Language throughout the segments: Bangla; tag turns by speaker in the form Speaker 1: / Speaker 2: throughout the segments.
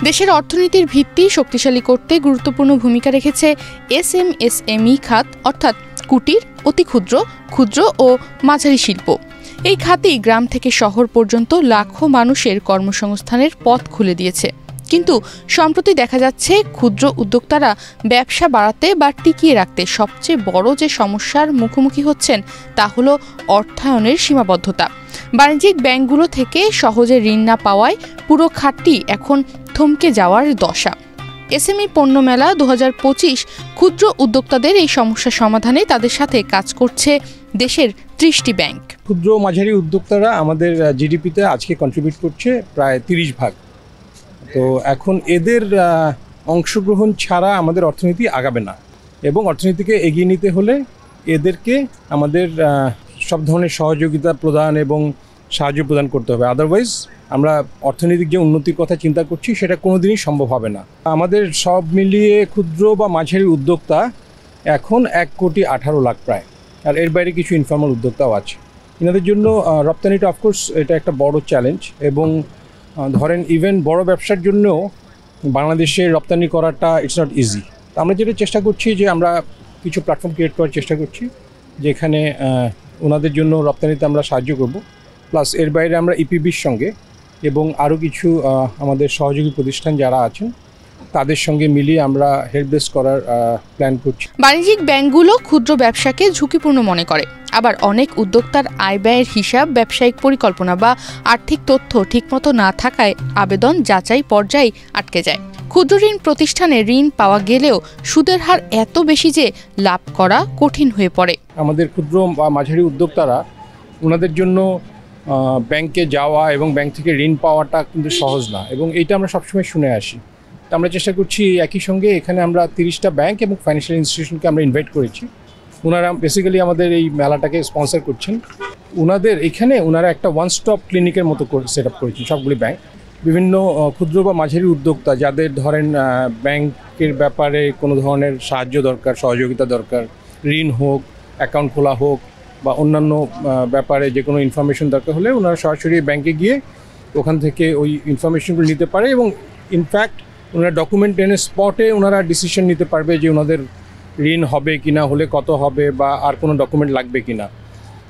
Speaker 1: দেশের অর্থনীতির ভিত্তি শক্তিশালী করতে গুরুত্বপূর্ণ ভূমিকা রেখেছে এসএমই খাত, অর্থাৎ কুটির, অতি ক্ষুদ্র, ক্ষুদ্র ও মাঝারি শিল্প। এই খাতই গ্রাম থেকে শহর পর্যন্ত লাখো মানুষের কর্মসংস্থানের পথ খুলে দিয়েছে। কিন্তু সম্প্রতি দেখা যাচ্ছে ক্ষুদ্র উদ্যোক্তারা ব্যবসা বাড়াতে বা টিকিয়ে রাখতে সবচেয়ে বড় যে সমস্যার মুখোমুখি হচ্ছেন তা হলো অর্থায়নের সীমাবদ্ধতা। বাণিজ্যিক ব্যাংকগুলো থেকে সহজে ঋণ না পাওয়ায় পুরো খাতটি এখন থমকে যাওয়ার দশা। এসএমই পণ্য মেলা 2025 ক্ষুদ্র উদ্যোক্তাদের এই সমস্যা সমাধানে তাদের সাথে কাজ করছে দেশের 30টি ব্যাংক।
Speaker 2: ক্ষুদ্র মাঝারি উদ্যোক্তারা আমাদের জিডিপিতে আজকে কন্ট্রিবিউট করছে প্রায় 30%। তো এখন এদের অংশগ্রহণ ছাড়া আমাদের অর্থনীতি আগাবে না, এবং অর্থনীতিকে এগিয়ে নিতে হলে এদেরকে আমাদের সব ধরনের সহযোগিতা প্রদান এবং সাহায্য প্রদান করতে হবে। আদারওয়াইজ আমরা অর্থনৈতিক যে উন্নতির কথা চিন্তা করছি সেটা কোনোদিনই সম্ভব হবে না। আমাদের সব মিলিয়ে ক্ষুদ্র বা মাঝারি উদ্যোক্তা এখন 1,18,00,000 প্রায়, আর এর বাইরে কিছু ইনফর্মাল উদ্যোক্তাও আছে। এনাদের জন্য রপ্তানিটা অফকোর্স এটা একটা বড় চ্যালেঞ্জ, এবং ধরেন ইভেন বড় ব্যবসার জন্যও বাংলাদেশে রপ্তানি করাটা ইটস নট ইজি। আমরা যেটা চেষ্টা করছি যে আমরা কিছু প্ল্যাটফর্ম ক্রিয়েট করার চেষ্টা করছি, যেখানে ওনাদের জন্য রপ্তানিতে আমরা সাহায্য করব। প্লাস এর বাইরে আমরা ইপিবির সঙ্গে এবং আরও কিছু আমাদের সহযোগী প্রতিষ্ঠান যারা আছেন তাদের সঙ্গে মিলিয়ে আমরা হেল্প ডেস্ক করার প্ল্যান করছি।
Speaker 1: বাণিজ্যিক ব্যাংকগুলো ক্ষুদ্র ব্যবসাকে ঝুঁকিপূর্ণ মনে করে, আবার অনেক উদ্যোক্তার আয় ব্যয়ের হিসাব, ব্যবসায়িক পরিকল্পনা বা আর্থিক তথ্য ঠিকমতো না থাকায় আবেদন যাচাই পর্যায়ে আটকে যায়। ক্ষুদ্র ঋণ প্রতিষ্ঠানে ঋণ পাওয়া গেলেও সুদের হার এত বেশি যে লাভ করা কঠিন হয়ে পড়ে।
Speaker 2: আমাদের ক্ষুদ্র বা মাঝারি উদ্যোক্তারা ওনাদের জন্য ব্যাংকে যাওয়া এবং ব্যাংক থেকে ঋণ পাওয়াটা কিন্তু সহজ না, এবং এইটা আমরা সবসময় শুনে আসি। তো আমরা চেষ্টা করছি একই সঙ্গে এখানে আমরা 30টা ব্যাংক এবং ফাইন্যান্সিয়াল ইনস্টিটিউশনকে আমরা ইনভাইট করেছি। ওনারা বেসিক্যালি আমাদের এই মেলাটাকে স্পন্সর করছেন। ওনারা একটা ওয়ান স্টপ ক্লিনিকের মতো সেট আপ করেছেন সবগুলি ব্যাংক। বিভিন্ন ক্ষুদ্র বা মাঝারি উদ্যোক্তা যাদের ধরেন ব্যাংকের ব্যাপারে কোনো ধরনের সাহায্য দরকার, সহযোগিতা দরকার, ঋণ হোক, অ্যাকাউন্ট খোলা হোক বা অন্যান্য ব্যাপারে যে কোনো ইনফরমেশন দরকার হলে ওনারা সরাসরি ব্যাংকে গিয়ে ওখান থেকে ওই ইনফরমেশনগুলো নিতে পারে, এবং ইনফ্যাক্ট ওনারা ডকুমেন্ট এনে স্পটে ওনারা ডিসিশন নিতে পারবে যে ওনাদের ঋণ হবে কিনা, হলে কত হবে, বা আর কোনো ডকুমেন্ট লাগবে কিনা।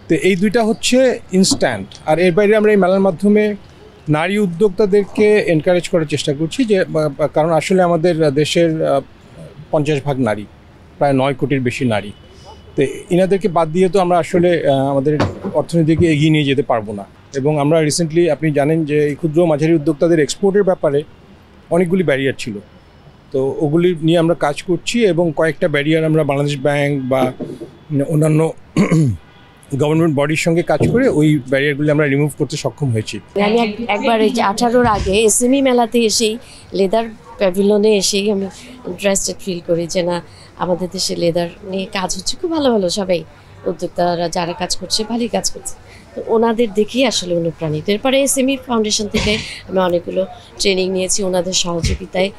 Speaker 2: তো এই দুইটা হচ্ছে ইনস্ট্যান্ট। আর এর বাইরে আমরা এই মেলার মাধ্যমে নারী উদ্যোক্তাদেরকে এনকারেজ করার চেষ্টা করছি, যে কারণ আসলে আমাদের দেশের 50% নারী, প্রায় 9 কোটির বেশি নারী। তো এনাদেরকে বাদ দিয়ে তো আমরা আসলে আমাদের অর্থনীতিকে এগিয়ে নিয়ে যেতে পারবো না। এবং আমরা রিসেন্টলি আপনি জানেন যে এই ক্ষুদ্র মাঝারি উদ্যোক্তাদের এক্সপোর্টের ব্যাপারে অনেকগুলি ব্যারিয়ার ছিল, তো ওগুলি নিয়ে আমরা কাজ করছি, এবং কয়েকটা ব্যারিয়ার আমরা বাংলাদেশ ব্যাংক বা অন্যান্য গভর্নমেন্ট বডির সঙ্গে কাজ করে ওই ব্যারিয়ারগুলি আমরা রিমুভ করতে সক্ষম হয়েছি।
Speaker 3: আমি একবার এই যে 18-র আগে এসএমই মেলাতে এসেই, লেদার প্যাভিলনে এসেই আমি ইন্টারেস্টেড ফিল করি যে না, আমাদের দেশে লেদার নিয়ে কাজ হচ্ছে খুব ভালো ভালো, সবাই উদ্যোক্তারা যারা কাজ করছে ভালোই কাজ করছে। তো ওনাদের দেখেই আসলে অনুপ্রাণিত। এরপরে এসএমই ফাউন্ডেশন থেকে আমি অনেকগুলো ট্রেনিং নিয়েছি, ওনাদের সহযোগিতায়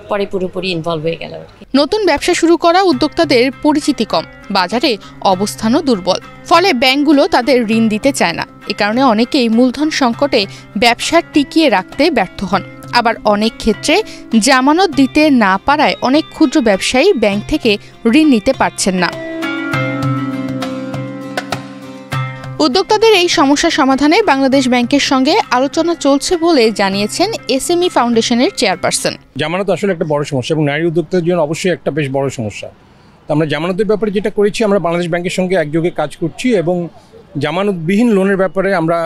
Speaker 3: পরে পুরোপুরি ইনভলভ হয়ে গেল।
Speaker 1: নতুন ব্যবসা শুরু করা উদ্যোক্তাদের পরিচিতি কম, বাজারে অবস্থানও দুর্বল, ফলে ব্যাংকগুলো তাদের ঋণ দিতে চায় না। এ কারণে অনেকেই মূলধন সংকটে ব্যবসা টিকিয়ে রাখতে ব্যর্থ হন। আবার অনেক ক্ষেত্রে জামানত দিতে না পারায় অনেক ক্ষুদ্র ব্যবসায়ী ব্যাংক থেকে ঋণ নিতে পারছেন না। উদ্যোক্তাদের এই সমস্যা সমাধানে বাংলাদেশ ব্যাংকের সঙ্গে আলোচনা চলছে বলে জানিয়েছেন এসএমই ফাউন্ডেশনের চেয়ারপারসন।
Speaker 2: জামানত আসলে একটা বড় সমস্যা, এবং নারী উদ্যোক্তাদের জন্য অবশ্যই একটা বেশ বড় সমস্যা। তো আমরা জামানতের ব্যাপারে যেটা করেছি, আমরা বাংলাদেশ ব্যাংকের সঙ্গে একযোগে কাজ করছি, এবং জামানতবিহীন লোনের ব্যাপারে আমরা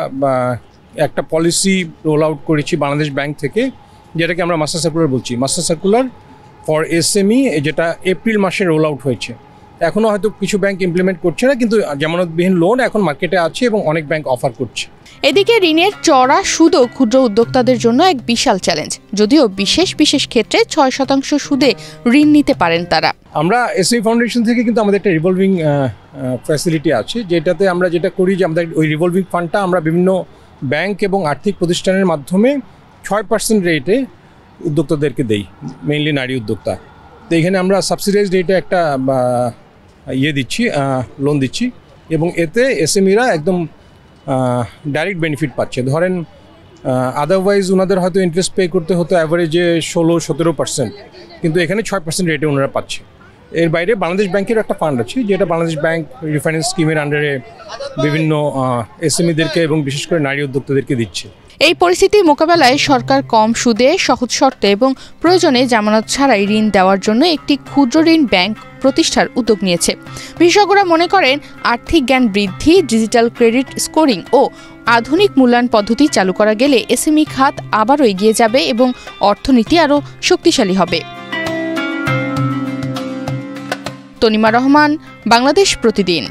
Speaker 2: একটা পলিসি রোল আউট করেছি বাংলাদেশ ব্যাংক থেকে, যেটাকে আমরা মাস্টার সার্কুলার বলছি, মাস্টার সার্কুলার ফর এসএমই, যেটা এপ্রিল মাসে রোল আউট হয়েছে। এখনও হয়তো কিছু ব্যাংক ইমপ্লিমেন্ট করছে না, কিন্তু জামানতবিহীন লোন এখন মার্কেটে আছে এবং অনেক ব্যাংক অফার করছে।
Speaker 1: এদিকে ঋণের চড়া সুদও ক্ষুদ্র উদ্যোক্তাদের জন্য এক বিশাল চ্যালেঞ্জ, যদিও বিশেষ ক্ষেত্রে 6% সুদে ঋণ নিতে পারেন তারা।
Speaker 2: আমরা এসএমই ফাউন্ডেশন থেকে কিন্তু আমাদের একটা রিভলভিং ফ্যাসিলিটি আছে, যেটাতে আমরা যেটা করি যে আমাদের ওই রিভলভিং ফান্ডটা আমরা বিভিন্ন ব্যাংক এবং আর্থিক প্রতিষ্ঠানের মাধ্যমে 6% রেটে উদ্যোক্তাদেরকে দেই, মেইনলি নারী উদ্যোক্তা। তো এখানে আমরা সাবসিডাইজড রেটে একটা লোন দিচ্ছি, এবং এতে এসএমইরা একদম ডাইরেক্ট বেনিফিট পাচ্ছে। ধরেন আদারওয়াইজ ওনাদের হয়তো ইন্টারেস্ট পে করতে হতো অ্যাভারেজে 16-17%, কিন্তু এখানে 6% রেটে ওনারা পাচ্ছে। এর বাইরে বাংলাদেশ ব্যাংকের একটা ফান্ড আছে, যেটা বাংলাদেশ ব্যাংক রিফাইন্যান্স স্কিমের আন্ডারে বিভিন্ন এসএমইদেরকে এবং বিশেষ করে নারী উদ্যোক্তাদেরকে দিচ্ছে।
Speaker 1: এই পরিস্থিতি মোকাবেলায় সরকার কম সুদে, সহজ শর্তে এবং প্রয়োজনে জামানত ছাড়াই ঋণ দেওয়ার জন্য একটি ক্ষুদ্র ঋণ ব্যাংক প্রতিষ্ঠার উদ্যোগ নিয়েছে। বিশেষজ্ঞরা মনে করেন আর্থিক জ্ঞান বৃদ্ধি, ডিজিটাল ক্রেডিট স্কোরিং ও আধুনিক মূল্যায়ন পদ্ধতি চালু করা গেলে এসএমই খাত আবারও এগিয়ে যাবে এবং অর্থনীতি আরও শক্তিশালী হবে। তনিমা রহমান, বাংলাদেশ প্রতিদিন।